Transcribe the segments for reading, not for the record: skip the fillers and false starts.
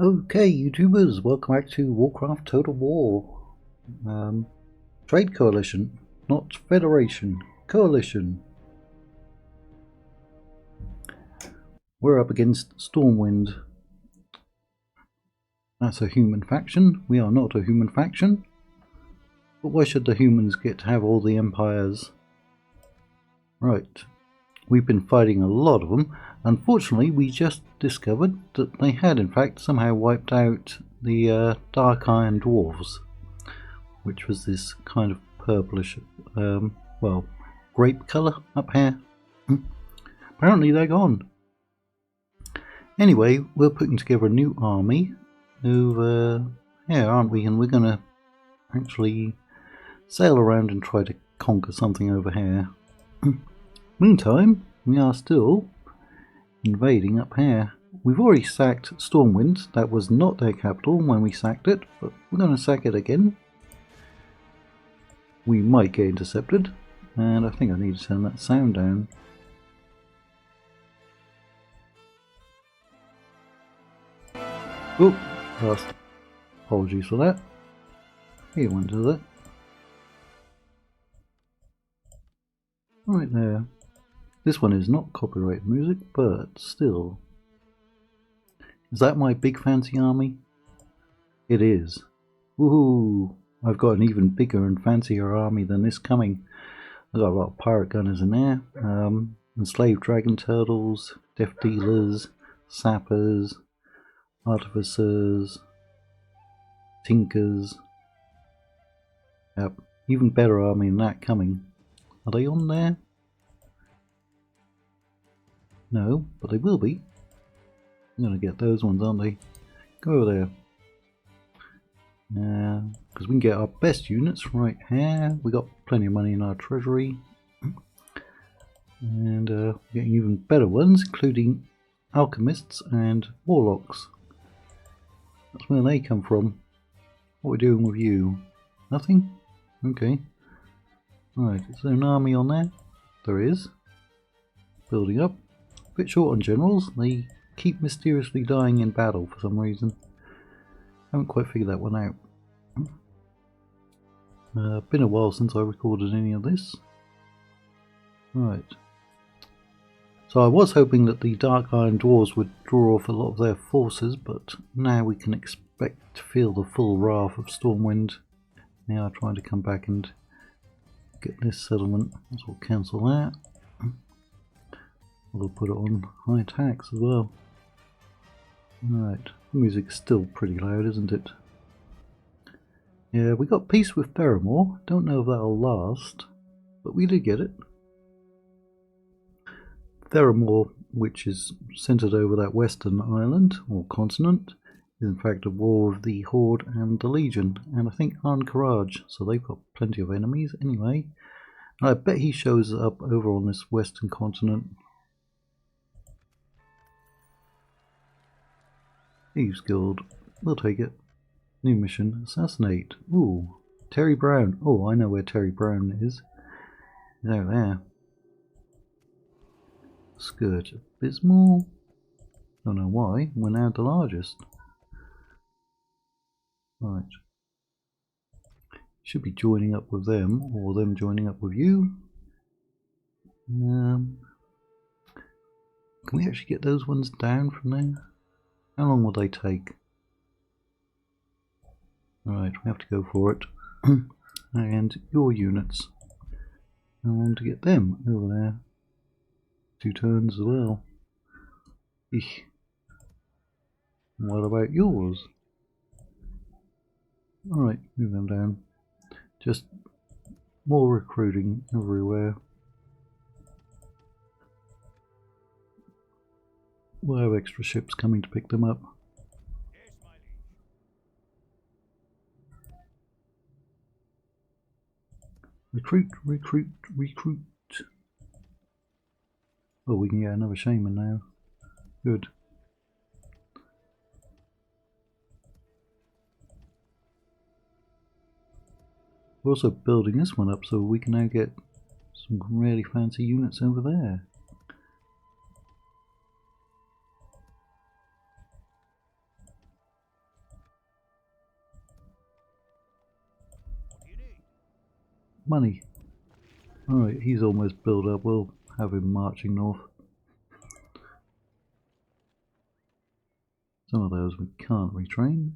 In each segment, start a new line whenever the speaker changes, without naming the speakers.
Okay, YouTubers, welcome back to Warcraft Total War. Trade Coalition, not Federation. Coalition. We're up against Stormwind. That's a human faction. We are not a human faction. But why should the humans get to have all the empires? Right. We've been fighting a lot of them. Unfortunately, we just discovered that they had in fact somehow wiped out the Dark Iron Dwarves, which was this kind of purplish, well, grape colour up here. Apparently they're gone. Anyway, we're putting together a new army over here, aren't we? And we're going to actually sail around and try to conquer something over here. Meantime, we are still invading up here. We've already sacked Stormwind. That was not their capital when we sacked it, but we're going to sack it again. We might get intercepted, and I think I need to turn that sound down. Oh, lost. Apologies for that. He went to that. Right there. This one is not copyrighted music, but still. Is that my big fancy army? It is. Woohoo! I've got an even bigger and fancier army than this coming. I've got a lot of pirate gunners in there, enslaved dragon turtles, death dealers, sappers, artificers, tinkers. Yep, even better army than that coming. Are they on there? No, but they will be. I'm going to get those ones, aren't they? Go over there. Because we can get our best units right here. We got plenty of money in our treasury. And getting even better ones, including alchemists and warlocks. That's where they come from. What are we doing with you? Nothing? Okay. Right, is there an army on there? There is. Building up. A bit short on generals. They keep mysteriously dying in battle for some reason. Haven't quite figured that one out. Been a while since I recorded any of this. Right. So I was hoping that the Dark Iron Dwarves would draw off a lot of their forces, but now we can expect to feel the full wrath of Stormwind. Now trying to come back and get this settlement. So we'll cancel that. We'll put it on high tax as well. Right, the music's still pretty loud, isn't it? Yeah, we got peace with Theramore. Don't know if that'll last, but we did get it. Theramore, which is centered over that western island, or continent, is in fact a war of the Horde and the Legion, and I think Ahn'Qiraj, so they've got plenty of enemies anyway. And I bet he shows up over on this western continent. Thieves Guild, we'll take it. New mission, assassinate. Ooh, Terry Brown. Oh, I know where Terry Brown is. He's out there. Scourge Abysmal. Don't know why, we're now the largest. Right. Should be joining up with them, or them joining up with you. Can we actually get those ones down from there? How long will they take? Right, we have to go for it. And your units. I want to get them over there. 2 turns as well. Eesh. What about yours? Alright, move them down. Just more recruiting everywhere. We'll have extra ships coming to pick them up. Recruit, recruit, recruit. Oh, we can get another shaman now. Good. We're also building this one up so we can now get some really fancy units over there. money. Alright, he's almost built up. We'll have him marching north. Some of those we can't retrain.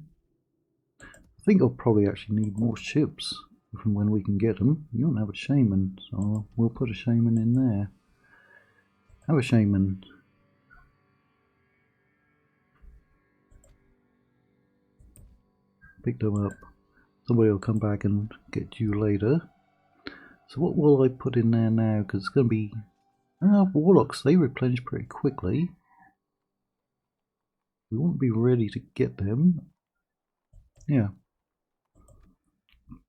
I think I'll probably actually need more ships from when we can get them. You don't have a shaman, so we'll put a shaman in there. Have a shaman. Pick them up. Somebody will come back and get you later. So what will I put in there now? Because it's going to be... warlocks, they replenish pretty quickly. We won't be ready to get them. Yeah.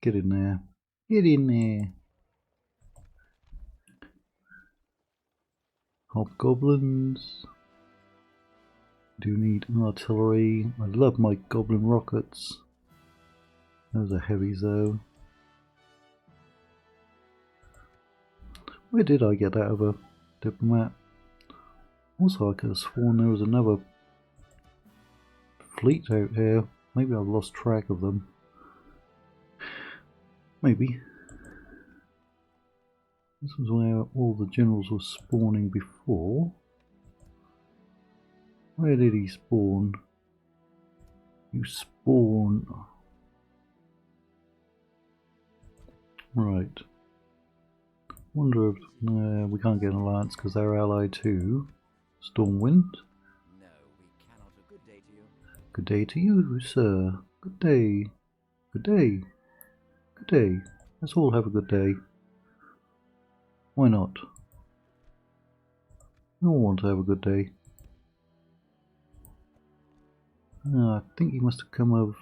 Get in there. Get in there. Hobgoblins. Do need artillery. I love my goblin rockets. Those are heavies though. Where did I get that other diplomat? Also, I could have sworn there was another fleet out here. Maybe I've lost track of them. Maybe. This was where all the generals were spawning before. Where did he spawn? You spawn... Right. Wonder if... we can't get an alliance because they're allied to Stormwind.
No, we cannot. A good day to you.
Good day to you, sir. Good day. Good day. Good day. Let's all have a good day. Why not? We all want to have a good day. I think he must have come of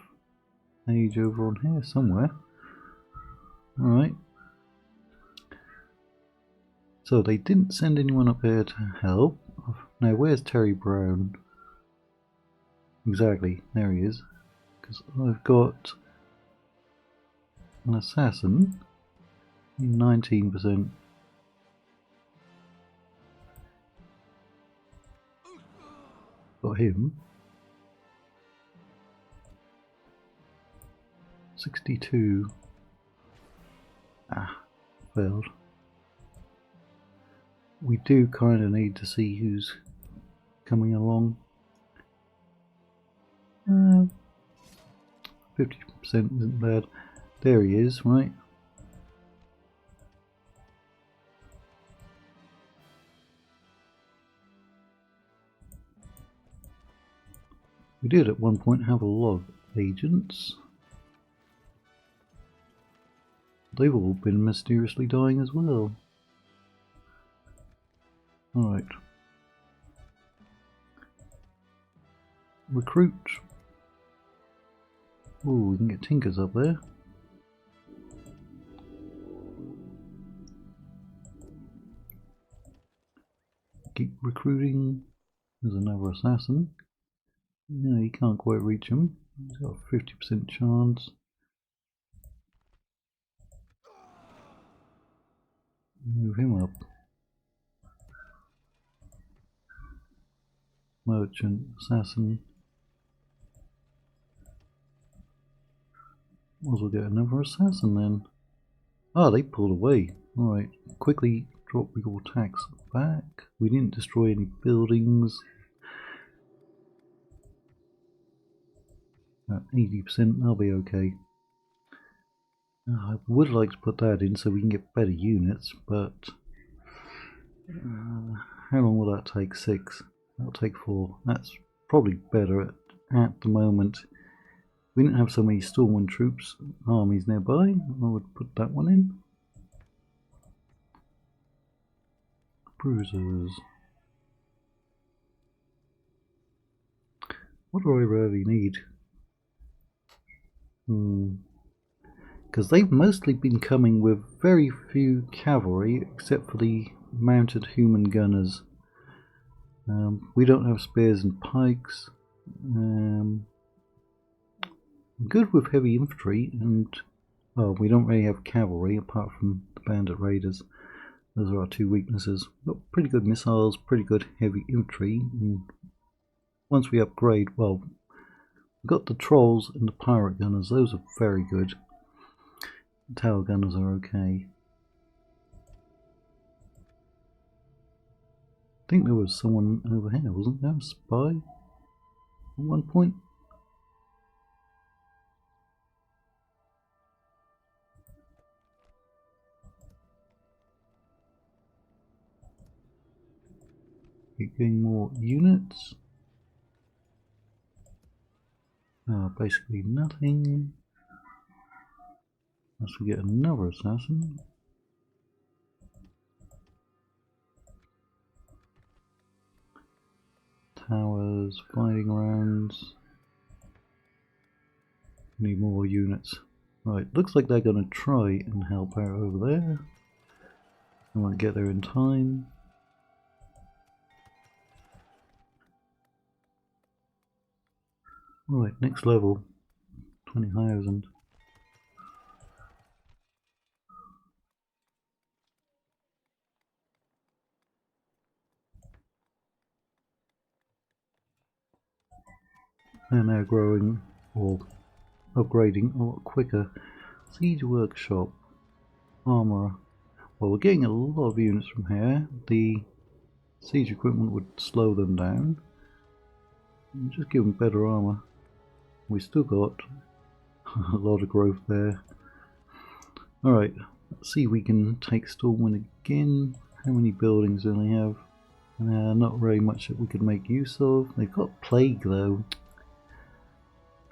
age over on here somewhere. Alright. So they didn't send anyone up here to help. Now where's Terry Brown? Exactly, there he is. Because I've got an assassin, 19%. Got him. 62. Ah, failed. We do kind of need to see who's coming along. 50% isn't bad. There he is, right? We did at one point have a lot of agents. They've all been mysteriously dying as well. Alright. Recruit. Ooh, we can get Tinkers up there. Keep recruiting. There's another assassin. No, you can't quite reach him. He's got a 50% chance. Move him up. Merchant, assassin. Might as well get another assassin then. Ah, they pulled away. Alright, quickly drop your tax back. We didn't destroy any buildings. 80%, they'll be okay. I would like to put that in so we can get better units, but how long will that take? 6. That'll take 4. That's probably better at the moment. We didn't have so many Stormwind troops armies nearby. I would put that one in. Bruisers. What do I really need? Because they've mostly been coming with very few cavalry, except for the mounted human gunners. We don't have spears and pikes. Good with heavy infantry, and we don't really have cavalry apart from the bandit raiders. Those are our two weaknesses. Got pretty good missiles, pretty good heavy infantry, and once we upgrade, well, we've got the trolls and the pirate gunners. Those are very good. The tower gunners are okay. I think there was someone over here, wasn't there? A spy at one point? Keep getting more units. Basically nothing. Unless we get another assassin. Towers, fighting rounds. Need more units. Right, looks like they're going to try and help out over there. I won't get there in time. Right, next level. 20,000. They're now growing or upgrading a lot quicker. Siege workshop. Armourer. Well, we're getting a lot of units from here. The siege equipment would slow them down. Just give them better armour. We still got a lot of growth there. Alright, let's see if we can take Stormwind again. How many buildings do they have? Not very much that we could make use of. They've got Plague though.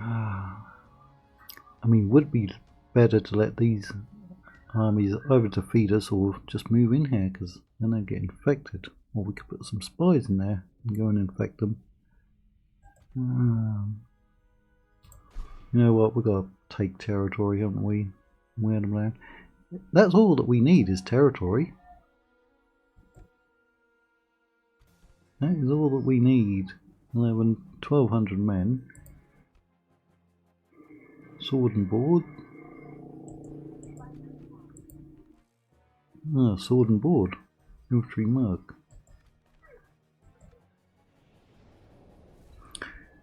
I mean, would it be better to let these armies either defeat us or just move in here, because then they get infected. Or we could put some spies in there and go and infect them. You know what, we've got to take territory, haven't we? Wear them down. That's all that we need is territory. That is all that we need. 1,200 men. Sword and board. Sword and board. Infantry merc.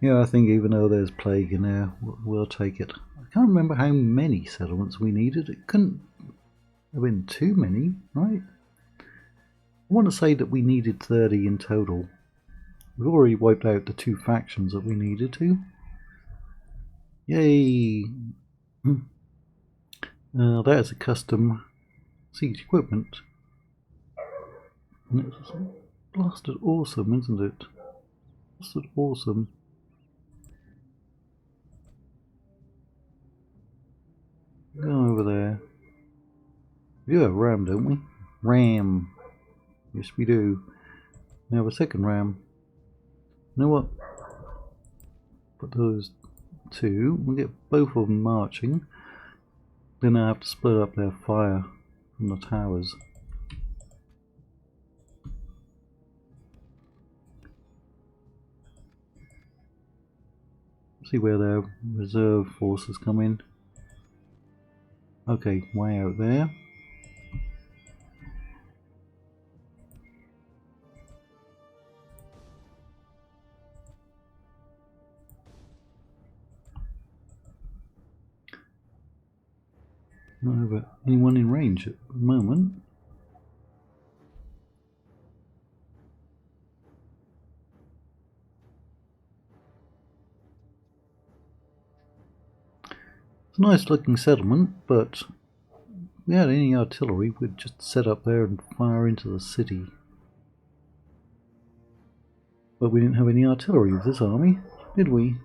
Yeah, I think even though there's plague in there, we'll take it. I can't remember how many settlements we needed. It couldn't have been too many, right? I want to say that we needed 30 in total. We've already wiped out the 2 factions that we needed to. Yay! There's a custom siege equipment. And it's blasted awesome, isn't it? Blasted awesome. Go over there. We do have ram, don't we? Ram. Yes, we do. We have a second ram. You know what? Put those 2. We'll get both of them marching. Then I have to split up their fire from the towers. See where their reserve forces come in. Okay, way out there. Not over anyone in range at the moment. It's a nice looking settlement, but if we had any artillery, we'd just set up there and fire into the city. But we didn't have any artillery with this army, did we?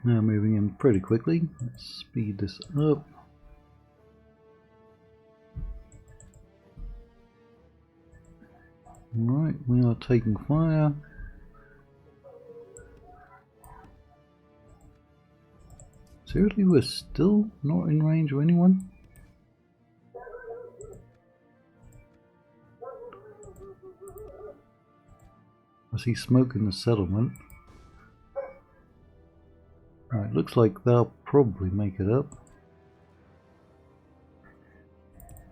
Now moving in pretty quickly. Let's speed this up. Right, we are taking fire. Seriously, we're still not in range of anyone? I see smoke in the settlement. Right, looks like they'll probably make it up.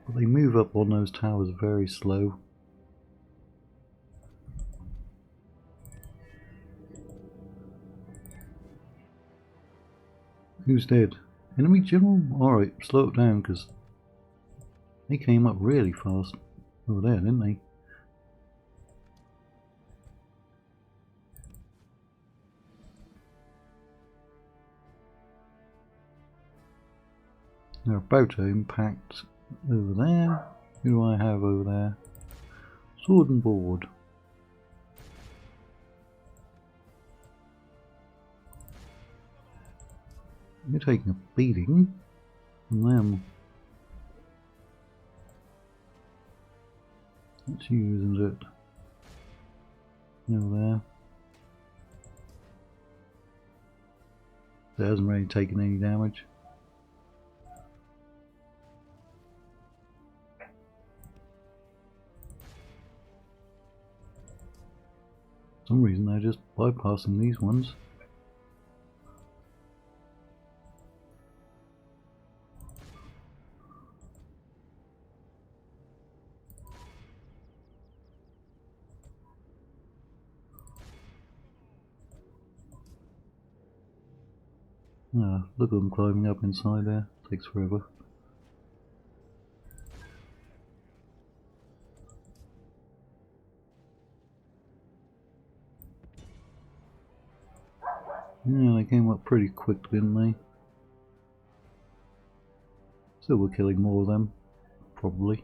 But they move up on those towers very slow. Who's dead? Enemy general? Alright, slow it down because they came up really fast over there, didn't they? They're about to impact over there. Who do I have over there? Sword and board. You're taking a beating from them. That's you, isn't it? Over there. That hasn't really taken any damage. For some reason they're just bypassing these ones. Ah, look at them climbing up inside there. Takes forever. Yeah, they came up pretty quick, didn't they? Still we're killing more of them, probably.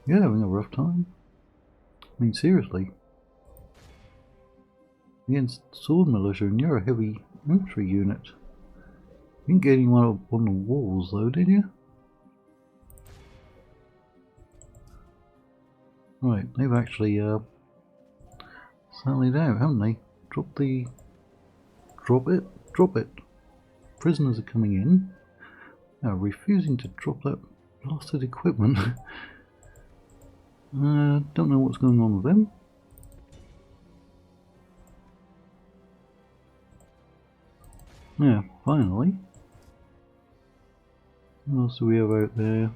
You're having a rough time. I mean, seriously. Against sword militia, and you're a heavy infantry unit. You didn't get anyone up on the walls though, did you? Right, they've actually sallied out, haven't they? Drop it. Drop it. Prisoners are coming in. Now, refusing to drop that blasted equipment. Don't know what's going on with them. Yeah, finally. What else do we have out there?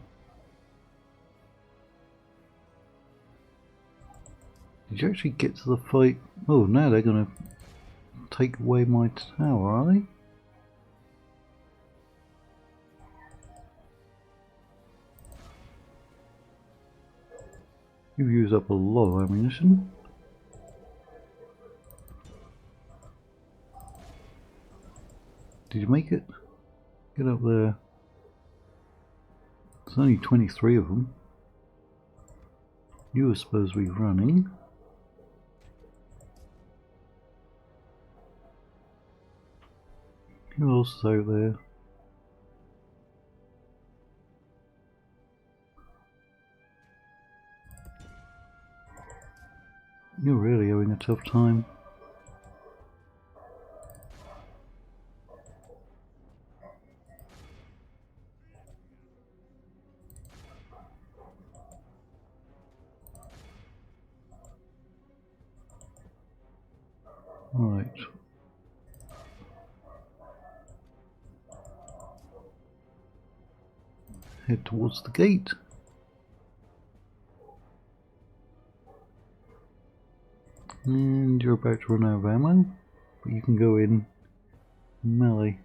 Did you actually get to the fight? Oh, now they're going to take away my tower, are they? You've used up a lot of ammunition. Did you make it? Get up there. There's only 23 of them. You were supposed to be running. Who else is out there? You're really having a tough time. Right. Head towards the gate. And you're about to run out of ammo, but you can go in melee.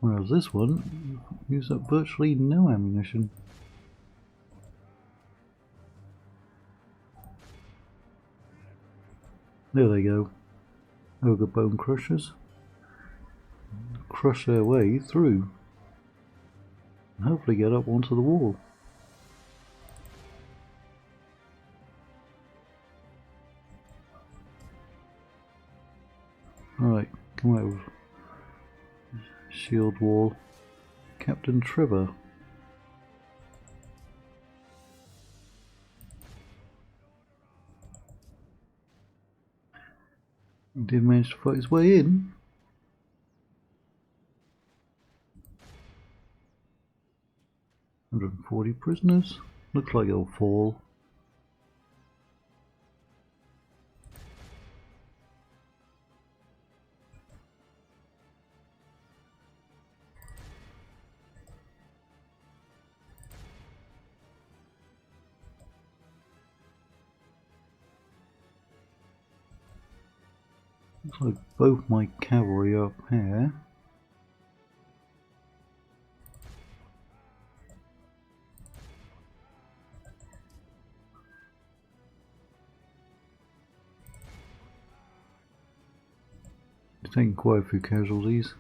Whereas this one used up virtually no ammunition. There they go. Ogre bone crushers. Crush their way through. And hopefully get up onto the wall. Right, come out of shield wall. Captain Trevor. He did manage to fight his way in. 240 prisoners. Looks like it'll fall. Looks like both my cavalry are up here. They're taking quite a few casualties.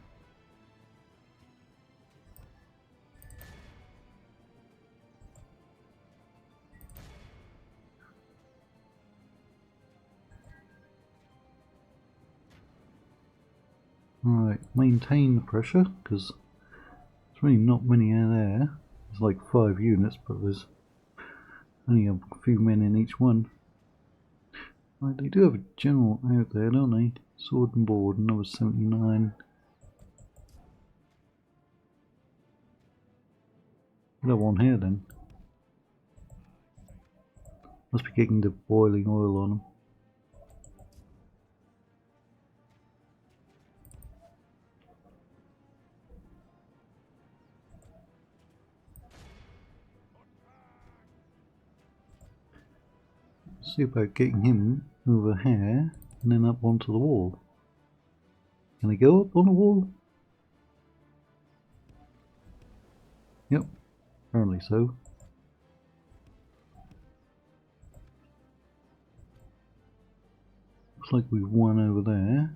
Right, maintain the pressure, because there's really not many out there. There's like 5 units, but there's only a few men in each one. Right, they do have a general out there, don't they? Sword and board, number 79. Got one here then. Must be getting the boiling oil on them. See about getting him over here and then up onto the wall. Can he go up on the wall? Yep, apparently so. Looks like we've won over there.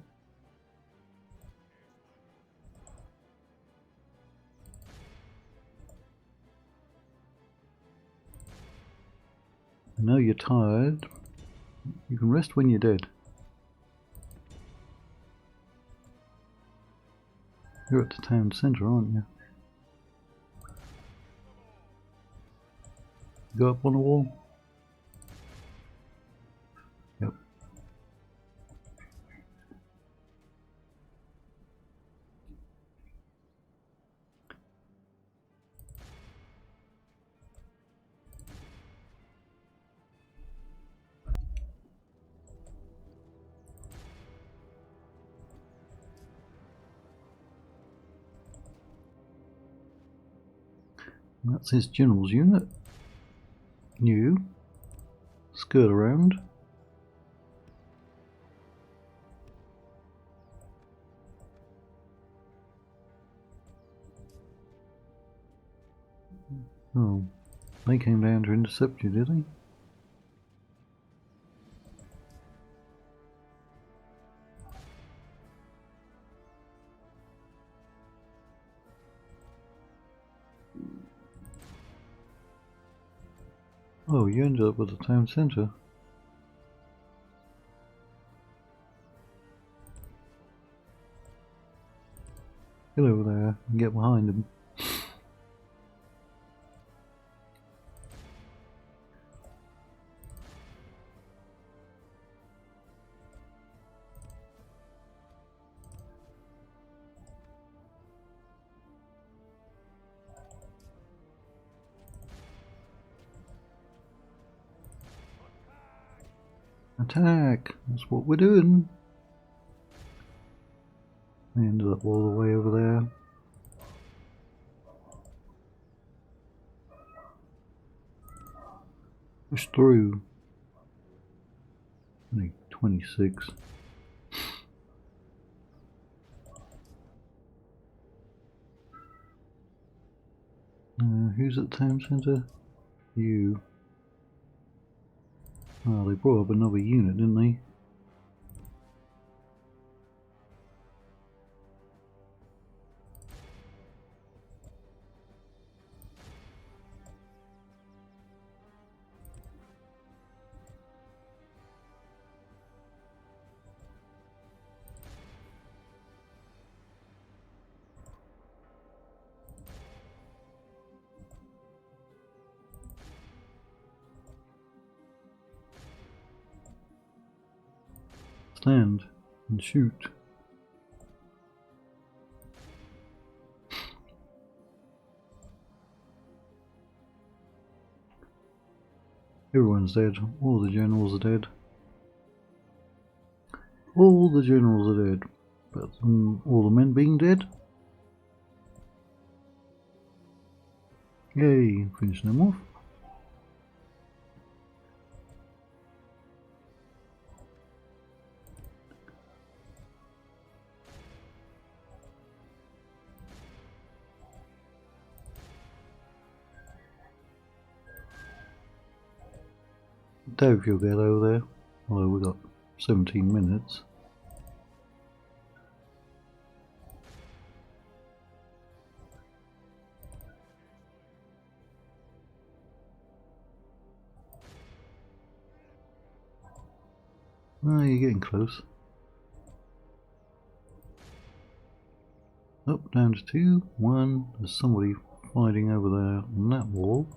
I know you're tired. You can rest when you're dead. You're at the town centre, aren't you? Go up on the wall? Yep. That's his general's unit. You skirt around. Oh, they came down to intercept you, did they? Oh, you ended up at the town centre. Get over there and get behind him. Attack! That's what we're doing. They ended up all the way over there. Push through. Only 26. Who's at the town centre? You. Oh, they brought up another unit, didn't they? Stand and shoot. Everyone's dead. All the generals are dead. All the generals are dead. But all the men being dead. Yay, finish them off. Dave, you'll get over there. Although we've got 17 minutes. Oh, you're getting close. Up, down to 2, 1. There's somebody fighting over there on that wall.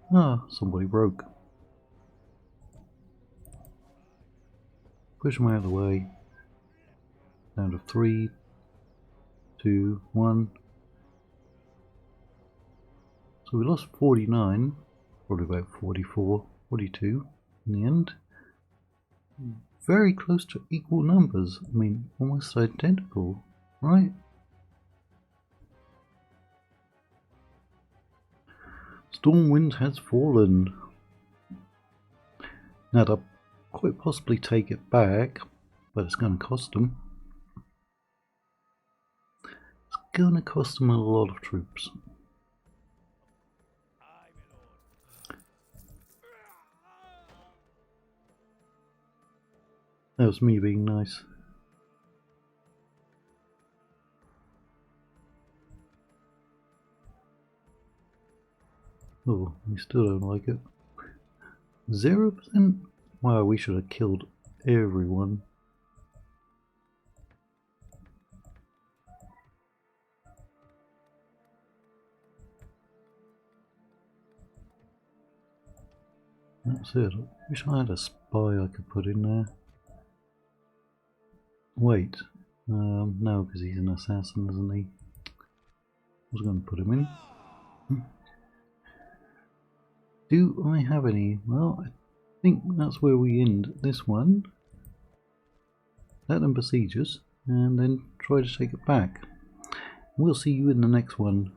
Ah, somebody broke. Push them out of the way. Down to 3, 2, 1. So we lost 49, probably about 44, 42 in the end. Very close to equal numbers. I mean, almost identical, right? Stormwind has fallen. Now they'll quite possibly take it back, but it's going to cost them. It's going to cost them a lot of troops. That was me being nice. Oh, we still don't like it. 0%? Wow, we should have killed everyone. That's it. I wish I had a spy I could put in there. Wait. No, because he's an assassin, isn't he? I was going to put him in. Do I have any? Well, I think that's where we end this one. Let them besiege us, and then try to take it back. We'll see you in the next one.